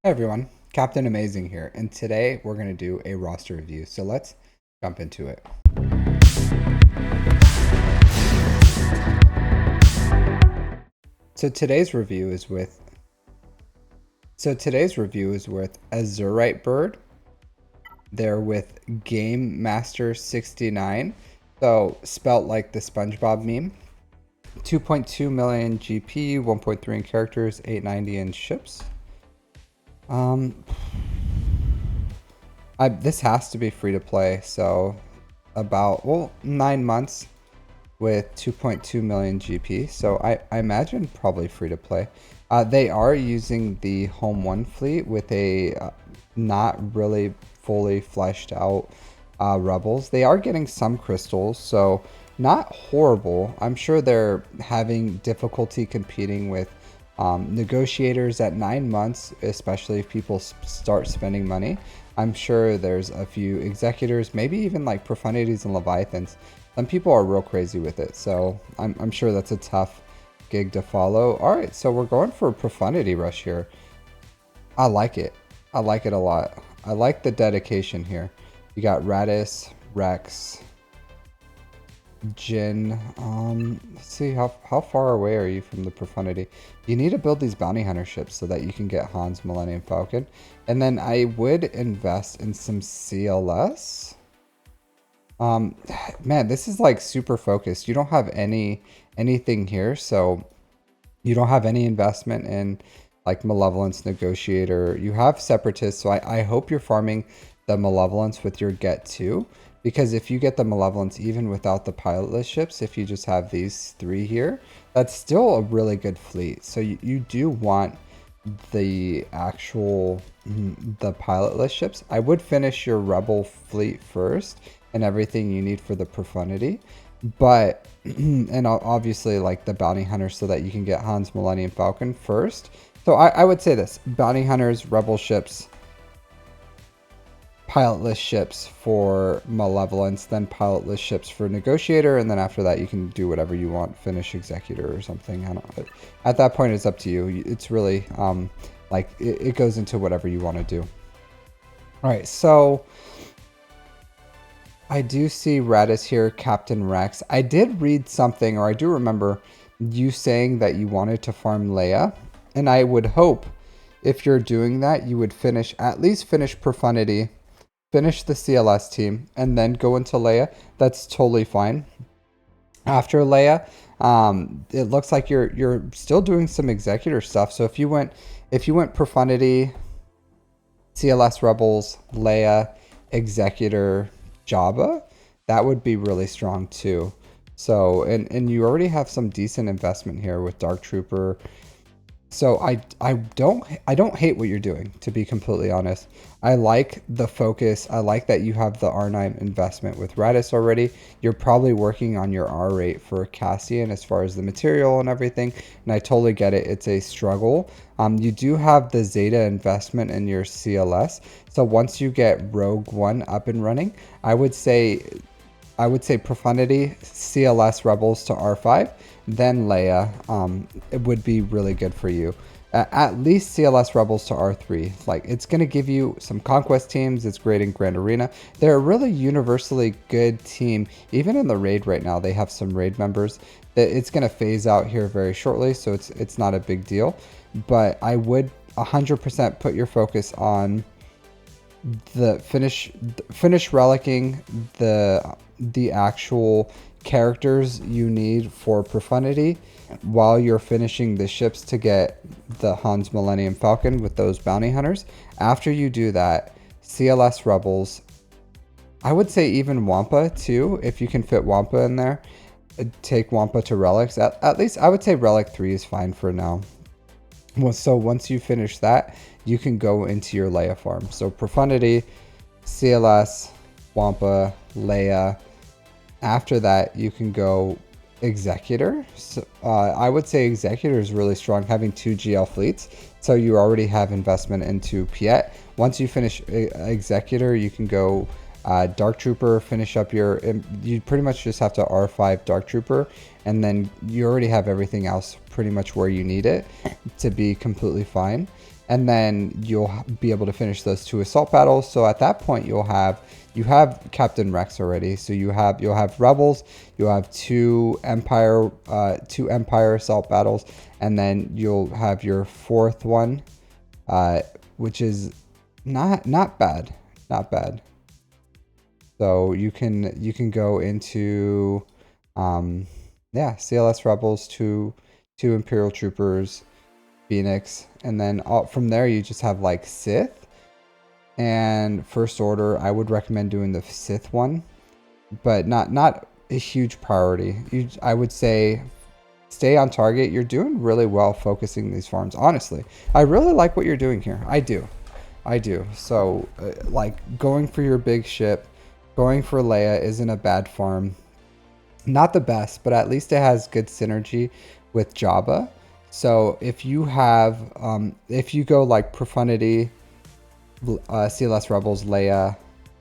Hey everyone, Captain Amazing here, and today we're going to do a roster review. So let's jump into it. So today's review is with Azurite Bird. They're with Game Master 69. So spelt like the SpongeBob meme. 2.2 million GP, 1.3 in characters, 890 in ships. This has to be free to play, so about 9 months with 2.2 million GP, so I imagine probably free to play. They are using the Home 1 fleet with a not really fully fleshed out Rebels. They are getting some crystals, so not horrible. I'm sure they're having difficulty competing with negotiators at 9 months, especially if people start spending money. I'm sure there's a few executors, maybe even like Profundities and Leviathans. Some people are real crazy with it, so I'm sure that's a tough gig to follow. All right, so we're going for a Profundity rush here. I like it. I like it a lot. I like the dedication here. You got Radis, Rex, Jin. Let's see, how far away are you from the Profundity? You need to build these bounty hunter ships so that you can get Han's Millennium Falcon. And then I would invest in some CLS. Man, this is like super focused. You don't have anything here, so you don't have any investment in like Malevolence Negotiator. You have Separatists, so I hope you're farming the Malevolence with your Get 2. Because if you get the Malevolence even without the pilotless ships, if you just have these 3 here, that's still a really good fleet. So you do want the actual, the pilotless ships. I would finish your Rebel fleet first and everything you need for the Profundity. But, and obviously like the Bounty Hunters so that you can get Han's Millennium Falcon first. So I would say this, Bounty Hunters, Rebel ships, pilotless ships for Malevolence, then pilotless ships for Negotiator, and then after that you can do whatever you want, finish Executor or something. I don't know. At that point it's up to you. It's really like it goes into whatever you want to do. All right, so I do see Radis here, Captain Rex. I did read something, or I do remember you saying that you wanted to farm Leia, and I would hope if you're doing that you would at least finish Profundity, finish the CLS team, and then go into Leia. That's totally fine. After Leia, it looks like you're still doing some executor stuff. So if you went Profundity, CLS Rebels, Leia, Executor, Jabba, that would be really strong too. So and you already have some decent investment here with Dark Trooper. So I don't hate what you're doing, to be completely honest. I like the focus. I like that you have the R9 investment with Radis already. You're probably working on your R rate for Cassian as far as the material and everything. And I totally get it. It's a struggle. You do have the Zeta investment in your CLS. So once you get Rogue One up and running, I would say Profundity, CLS Rebels to R5, then Leia. It would be really good for you. At least CLS Rebels to R3. Like, it's going to give you some Conquest teams. It's great in Grand Arena. They're a really universally good team. Even in the raid right now, they have some raid members. It's going to phase out here very shortly, so it's not a big deal. But I would 100% put your focus on the finish relicking the actual characters you need for Profundity while you're finishing the ships to get the Han's Millennium Falcon with those bounty hunters. After you do that, CLS Rebels, I would say even Wampa too, if you can fit Wampa in there. Take Wampa to relics. At least I would say relic 3 is fine for now. Well, so once you finish that, you can go into your Leia farm. So Profundity, CLS, Wampa, Leia. After that, you can go Executor. So I would say Executor is really strong, having 2 GL fleets. So you already have investment into Piet. Once you finish Executor, you can go Dark Trooper, finish up your... You pretty much just have to R5 Dark Trooper, and then you already have everything else pretty much where you need it to be completely fine. and then you'll be able to finish those 2 assault battles. So at that point you have Captain Rex already. So you'll have rebels, you'll have 2 empire assault battles, and then you'll have your 4th one, which is not bad, not bad. So you can go into yeah, CLS rebels, 2 Imperial troopers, Phoenix, and then from there you just have like Sith and First Order. I would recommend doing the Sith one, but not a huge priority. I would say stay on target. You're doing really well focusing these farms. Honestly, I really like what you're doing here. I do. So like going for your big ship, going for Leia isn't a bad farm. Not the best, but at least it has good synergy with Jabba. So if you go like Profundity, CLS Rebels, Leia,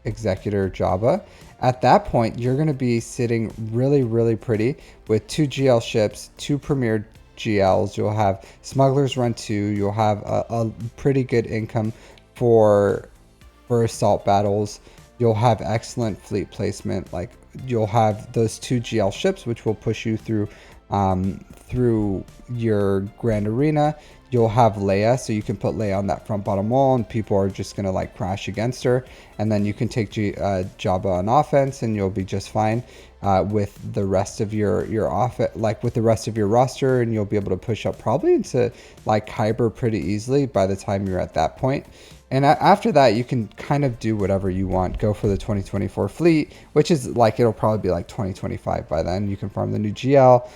Executor, Jabba, at that point you're going to be sitting really pretty with 2 GL ships, 2 Premier GLs. You'll have Smugglers Run 2. You'll have a pretty good income for assault battles. You'll have excellent fleet placement. Like you'll have those 2 GL ships, which will push you through your Grand Arena. You'll have Leia, so you can put Leia on that front bottom wall, and people are just gonna like crash against her. And then you can take Jabba on offense, and you'll be just fine with the rest of your with the rest of your roster, and you'll be able to push up probably into like Kyber pretty easily by the time you're at that point. And after that, you can kind of do whatever you want. Go for the 2024 fleet, which is like, it'll probably be like 2025 by then. You can farm the new GL.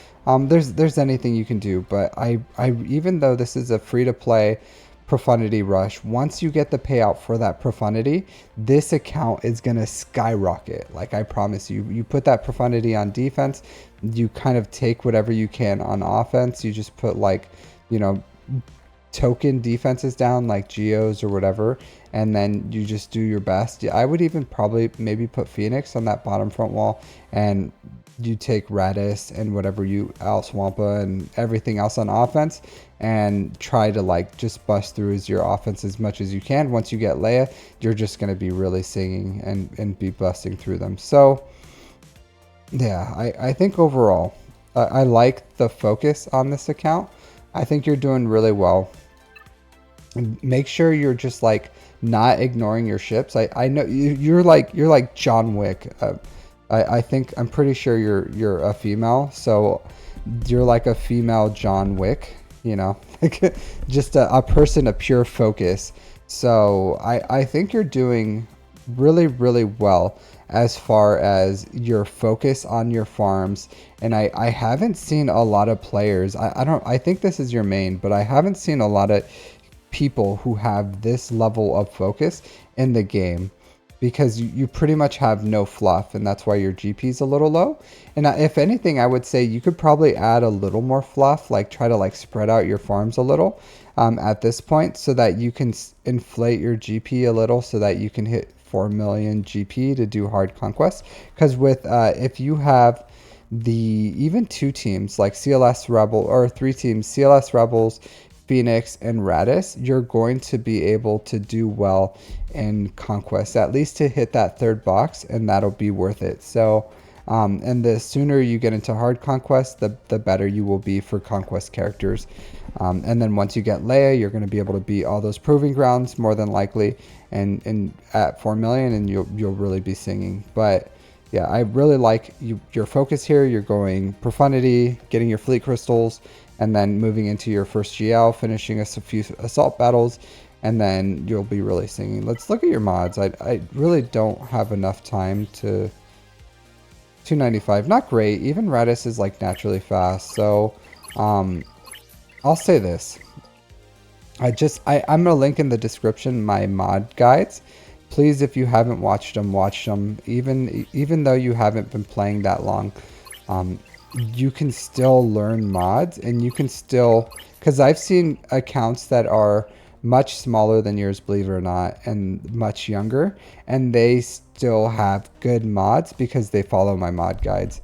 There's anything you can do, but I even though this is a free-to-play Profundity rush, once you get the payout for that Profundity, this account is gonna skyrocket. Like I promise you. You put that Profundity on defense, you kind of take whatever you can on offense. You just put like, you know, token defenses down like Geos or whatever, and then you just do your best. I would even probably maybe put Phoenix on that bottom front wall, and you take Radis and whatever else Wampa and everything else on offense, and try to like just bust through your offense as much as you can. Once you get Leia, you're just going to be really singing and be busting through them. So yeah, I think overall I like the focus on this account. I think you're doing really well. Make sure you're just like not ignoring your ships. I know you're like John Wick. I'm pretty sure you're a female, so you're like a female John Wick, you know, like just a person of pure focus. So I think you're doing really well as far as your focus on your farms. And I haven't seen a lot of players. I think this is your main, but I haven't seen a lot of people who have this level of focus in the game, because you pretty much have no fluff, and that's why your GP is a little low. And if anything, I would say you could probably add a little more fluff, like try to like spread out your farms a little at this point, so that you can inflate your GP a little, so that you can hit 4 million GP to do hard conquest. Because with if you have even 2 teams like CLS Rebel, or 3 teams, CLS Rebels, Phoenix, and Radis, you're going to be able to do well in conquest, at least to hit that 3rd box, and that'll be worth it. So and the sooner you get into hard conquest, the better you will be for conquest characters. And then once you get Leia, you're going to be able to beat all those proving grounds more than likely, and at 4 million, and you'll really be singing. But yeah, I really like your focus here. You're going Profundity, getting your fleet crystals, and then moving into your first GL, finishing a few assault battles, and then you'll be really singing. Let's look at your mods. I really don't have enough time to... 295, not great. Even Radis is like naturally fast. So I'll say this. I'm gonna link in the description my mod guides. Please, if you haven't watched them, watch them. Even though you haven't been playing that long, you can still learn mods, and you can still, because I've seen accounts that are much smaller than yours, believe it or not, and much younger, and they still have good mods because they follow my mod guides.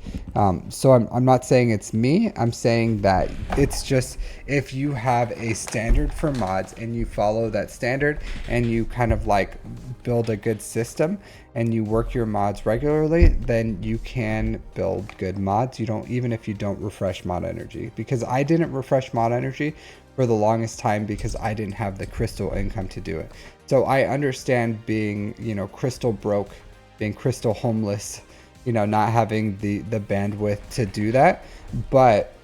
So I'm not saying it's me. I'm saying that it's just if you have a standard for mods and you follow that standard and you kind of like build a good system and you work your mods regularly, then you can build good mods. You don't, even if you don't refresh mod energy, because I didn't refresh mod energy for the longest time because I didn't have the crystal income to do it. So I understand being, crystal broke, being crystal homeless, not having the bandwidth to do that, but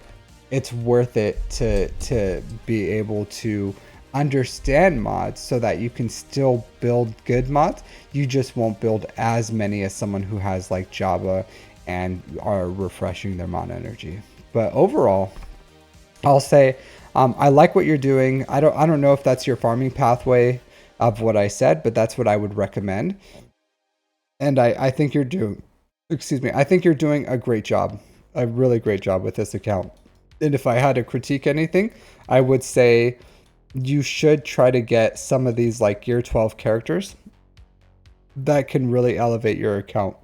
it's worth it to be able to understand mods so that you can still build good mods. You just won't build as many as someone who has like Java and are refreshing their mod energy. But overall, I'll say I like what you're doing. I don't know if that's your farming pathway of what I said, but that's what I would recommend. And I think you're doing, excuse me, I think you're doing a great job, a really great job with this account. And if I had to critique anything, I would say you should try to get some of these like Gear 12 characters that can really elevate your account,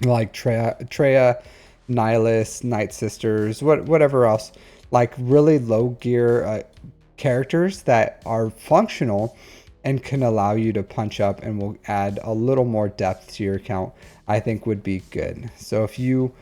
like Treya, Nihilus, Night Sisters, whatever else, like really low gear characters that are functional and can allow you to punch up and will add a little more depth to your account, I think would be good. So if you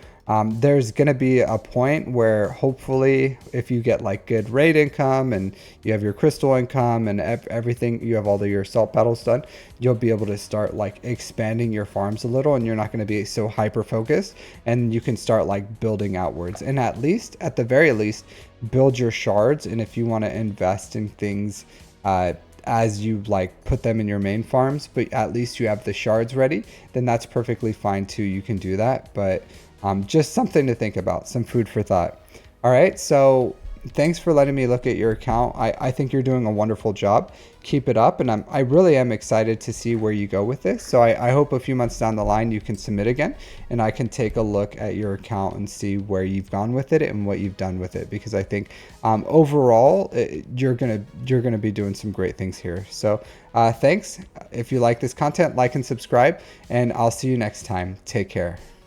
there's going to be a point where hopefully if you get like good raid income and you have your crystal income and everything, you have all your assault battles done, you'll be able to start like expanding your farms a little, and you're not going to be so hyper focused, and you can start like building outwards, and at the very least, build your shards. And if you want to invest in things as you like put them in your main farms, but at least you have the shards ready, then that's perfectly fine too. You can do that, but just something to think about, some food for thought. All right, so thanks for letting me look at your account. I think you're doing a wonderful job. Keep it up, and I really am excited to see where you go with this. So I hope a few months down the line you can submit again, and I can take a look at your account and see where you've gone with it and what you've done with it, because I think overall you're gonna be doing some great things here. So thanks. If you like this content, like and subscribe, and I'll see you next time. Take care.